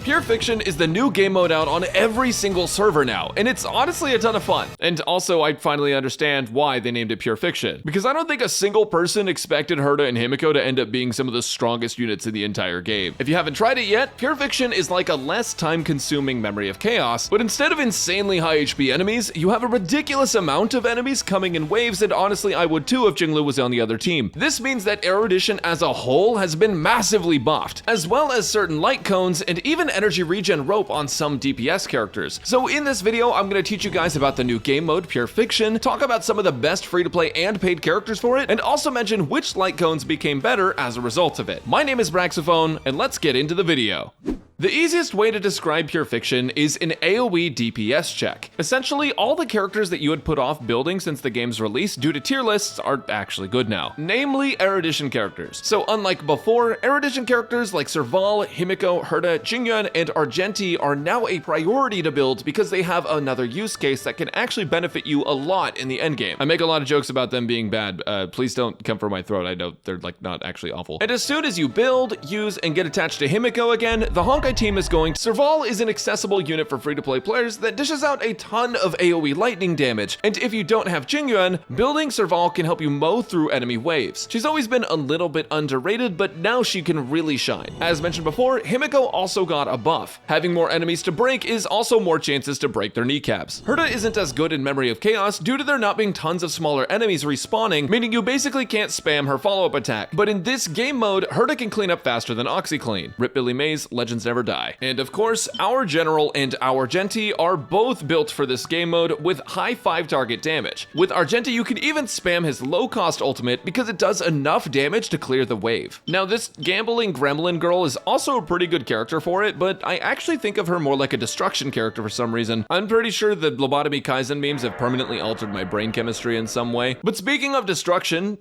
Pure Fiction is the new game mode out on every single server now, and it's honestly a ton of fun. And also, I finally understand why they named it Pure Fiction, because I don't think a single person expected Herta and Himiko to end up being some of the strongest units in the entire game. If you haven't tried it yet, Pure Fiction is like a less time-consuming Memory of Chaos, but instead of insanely high HP enemies, you have a ridiculous amount of enemies coming in waves, and honestly, I would too if Jinglu was on the other team. This means that erudition as a whole has been massively buffed, as well as certain light cones and even energy regen rope on some DPS characters. So in this video, I'm going to teach you guys about the new game mode Pure Fiction, talk about some of the best free-to-play and paid characters for it, and also mention which light cones became better as a result of it. My name is Braxophone, and let's get into the video. The easiest way to describe Pure Fiction is an AoE DPS check. Essentially, all the characters that you had put off building since the game's release due to tier lists are actually good now, namely erudition characters. So unlike before, erudition characters like Serval, Himiko, Herta, Jingyuan, and Argenti are now a priority to build because they have another use case that can actually benefit you a lot in the endgame. I make a lot of jokes about them being bad. Please don't come for my throat. I know they're like not actually awful. And as soon as you build, use, and get attached to Himiko again, the Honkai team is going. Serval is an accessible unit for free-to-play players that dishes out a ton of AoE lightning damage, and if you don't have Jingyuan, building Serval can help you mow through enemy waves. She's always been a little bit underrated, but now she can really shine. As mentioned before, Himiko also got a buff. Having more enemies to break is also more chances to break their kneecaps. Herta isn't as good in Memory of Chaos due to there not being tons of smaller enemies respawning, meaning you basically can't spam her follow-up attack. But in this game mode, Herta can clean up faster than OxyClean. Rip Billy Mays, legends never die. And of course, our General and our Argenti are both built for this game mode with high 5 target damage. With Argenti, you can even spam his low-cost ultimate because it does enough damage to clear the wave. Now, this gambling gremlin girl is also a pretty good character for it, but I actually think of her more like a destruction character for some reason. I'm pretty sure the lobotomy Kaizen memes have permanently altered my brain chemistry in some way. But speaking of destruction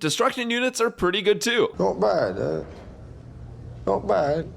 units are pretty good too. Not bad, not bad.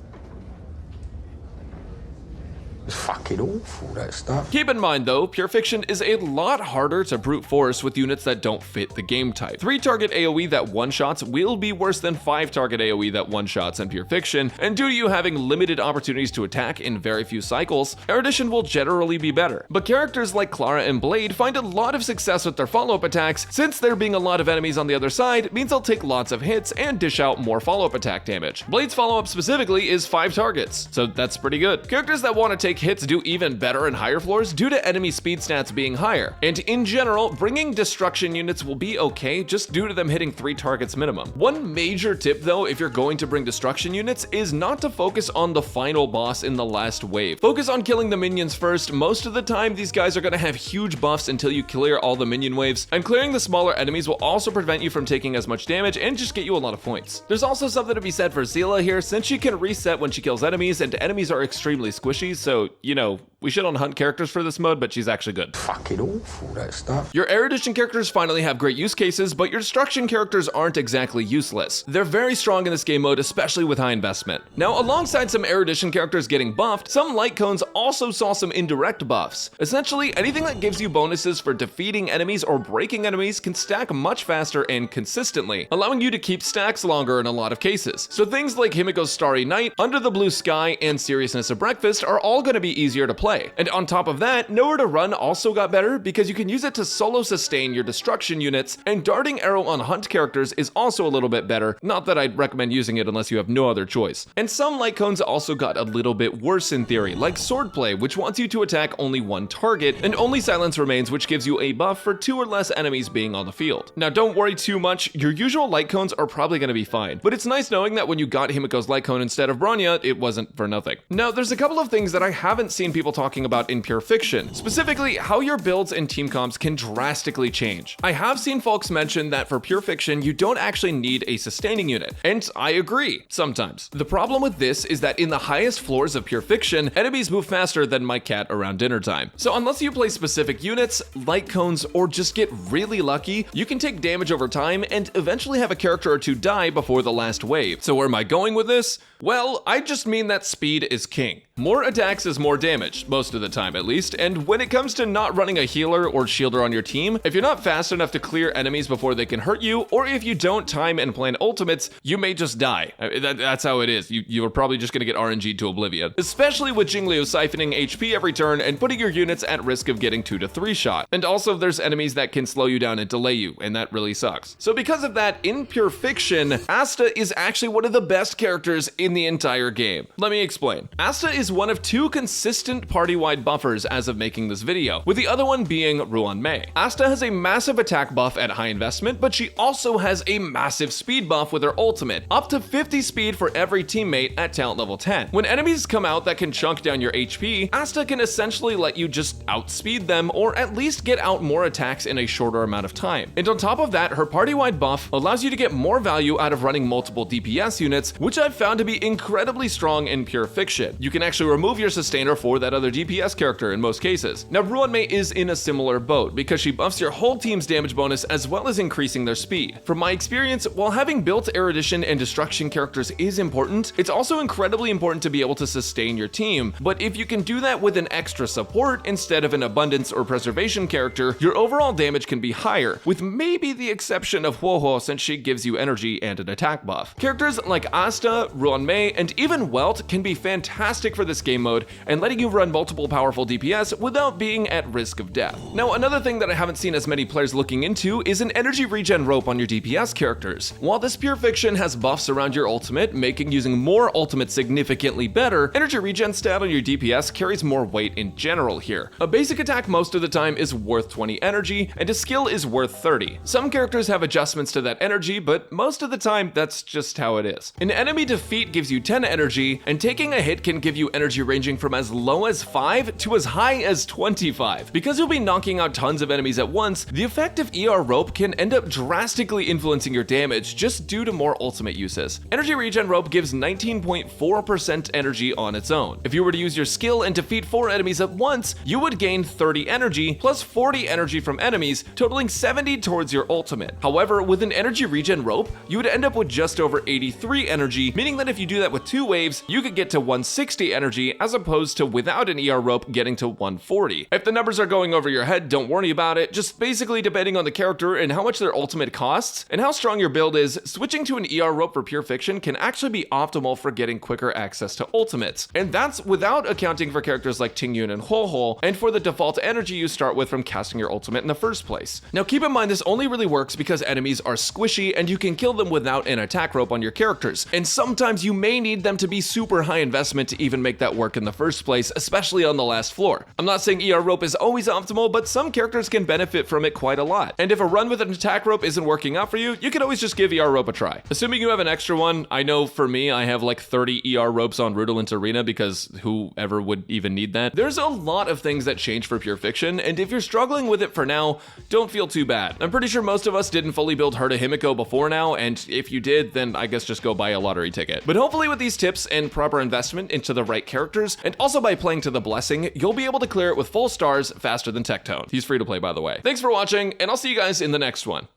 It's fucking awful, that stuff. Keep in mind though, Pure Fiction is a lot harder to brute force with units that don't fit the game type. 3-target AoE that one-shots will be worse than 5-target AoE that one-shots in Pure Fiction, and due to you having limited opportunities to attack in very few cycles, erudition will generally be better. But characters like Clara and Blade find a lot of success with their follow-up attacks, since there being a lot of enemies on the other side means they'll take lots of hits and dish out more follow-up attack damage. Blade's follow-up specifically is 5 targets, so that's pretty good. Characters that want to take hits do even better in higher floors due to enemy speed stats being higher. And in general, bringing destruction units will be okay just due to them hitting 3 targets minimum. One major tip though, if you're going to bring destruction units, is not to focus on the final boss in the last wave. Focus on killing the minions first. Most of the time, these guys are going to have huge buffs until you clear all the minion waves, and clearing the smaller enemies will also prevent you from taking as much damage and just get you a lot of points. There's also something to be said for Seela here, since she can reset when she kills enemies, and enemies are extremely squishy, so you know, we should on hunt characters for this mode, but she's actually good. Fucking awful, that stuff. Your erudition characters finally have great use cases, but your destruction characters aren't exactly useless. They're very strong in this game mode, especially with high investment. Now, alongside some erudition characters getting buffed, some light cones also saw some indirect buffs. Essentially, anything that gives you bonuses for defeating enemies or breaking enemies can stack much faster and consistently, allowing you to keep stacks longer in a lot of cases. So things like Himiko's Starry Night, Under the Blue Sky, and Seriousness of Breakfast are all going to be easier to play. And on top of that, Nowhere to Run also got better because you can use it to solo sustain your destruction units, and Darting Arrow on hunt characters is also a little bit better, not that I'd recommend using it unless you have no other choice. And some light cones also got a little bit worse in theory, like Swordplay, which wants you to attack only one target, and only Silence Remains, which gives you a buff for 2 or less enemies being on the field. Now don't worry too much, your usual light cones are probably going to be fine, but it's nice knowing that when you got Himiko's light cone instead of Bronya, it wasn't for nothing. Now there's a couple of things that I haven't seen people talking about in Pure Fiction, specifically how your builds and team comps can drastically change. I have seen folks mention that for Pure Fiction, you don't actually need a sustaining unit, and I agree, sometimes. The problem with this is that in the highest floors of Pure Fiction, enemies move faster than my cat around dinner time. So unless you play specific units, light cones, or just get really lucky, you can take damage over time and eventually have a character or two die before the last wave. So where am I going with this? Well, I just mean that speed is king. More attacks is more damage, most of the time at least, and when it comes to not running a healer or shielder on your team, if you're not fast enough to clear enemies before they can hurt you, or if you don't time and plan ultimates, you may just die. That's how it is. You are probably just gonna get RNG'd to oblivion. Especially with Jingliu siphoning HP every turn and putting your units at risk of getting 2 to 3 shot. And also there's enemies that can slow you down and delay you, and that really sucks. So because of that, in Pure Fiction, Asta is actually one of the best characters in the entire game. Let me explain. Asta is one of 2 consistent party-wide buffers as of making this video, with the other one being Ruan-Mei. Asta has a massive attack buff at high investment, but she also has a massive speed buff with her ultimate, up to 50 speed for every teammate at talent level 10. When enemies come out that can chunk down your HP, Asta can essentially let you just outspeed them, or at least get out more attacks in a shorter amount of time. And on top of that, her party-wide buff allows you to get more value out of running multiple DPS units, which I've found to be incredibly strong in Pure Fiction. You can actually remove your sustainer for that other DPS character in most cases. Now, Ruan-Mei is in a similar boat because she buffs your whole team's damage bonus as well as increasing their speed. From my experience, while having built erudition and destruction characters is important, it's also incredibly important to be able to sustain your team. But if you can do that with an extra support instead of an abundance or preservation character, your overall damage can be higher, with maybe the exception of Huohuo since she gives you energy and an attack buff. Characters like Asta, Ruan-Mei, and even Welt can be fantastic for this game mode and letting you run multiple powerful DPS without being at risk of death. Now, another thing that I haven't seen as many players looking into is an energy regen rope on your DPS characters. While this Pure Fiction has buffs around your ultimate, making using more ultimate significantly better, energy regen stat on your DPS carries more weight in general here. A basic attack most of the time is worth 20 energy, and a skill is worth 30. Some characters have adjustments to that energy, but most of the time, that's just how it is. An enemy defeat gives you 10 energy, and taking a hit can give you energy ranging from as low as 5 to as high as 25. Because you'll be knocking out tons of enemies at once, the effect of ER Rope can end up drastically influencing your damage just due to more ultimate uses. Energy Regen Rope gives 19.4% energy on its own. If you were to use your skill and defeat 4 enemies at once, you would gain 30 energy plus 40 energy from enemies, totaling 70 towards your ultimate. However, with an Energy Regen Rope, you would end up with just over 83 energy, meaning that if you do that with 2 waves, you could get to 160 energy as opposed to without an ER Rope getting to 140. If the numbers are going over your head, don't worry about it. Just basically depending on the character and how much their ultimate costs and how strong your build is, switching to an ER Rope for Pure Fiction can actually be optimal for getting quicker access to ultimates. And that's without accounting for characters like Tingyun and Huohuo, and for the default energy you start with from casting your ultimate in the first place. Now keep in mind this only really works because enemies are squishy and you can kill them without an attack rope on your characters, and sometimes you may need them to be super high investment to even make that work in the first place, especially on the last floor. I'm not saying ER Rope is always optimal, but some characters can benefit from it quite a lot. And if a run with an attack rope isn't working out for you, you can always just give ER Rope a try. Assuming you have an extra one, I know for me, I have like 30 ER ropes on Rudolent Arena because whoever would even need that. There's a lot of things that change for Pure Fiction, and if you're struggling with it for now, don't feel too bad. I'm pretty sure most of us didn't fully build Herta Himiko before now, and if you did, then I guess just go buy a lottery ticket. But hopefully with these tips and proper investment into the right characters, and also by playing to the blessing, you'll be able to clear it with full stars faster than Tectone. He's free to play, by the way. Thanks for watching, and I'll see you guys in the next one.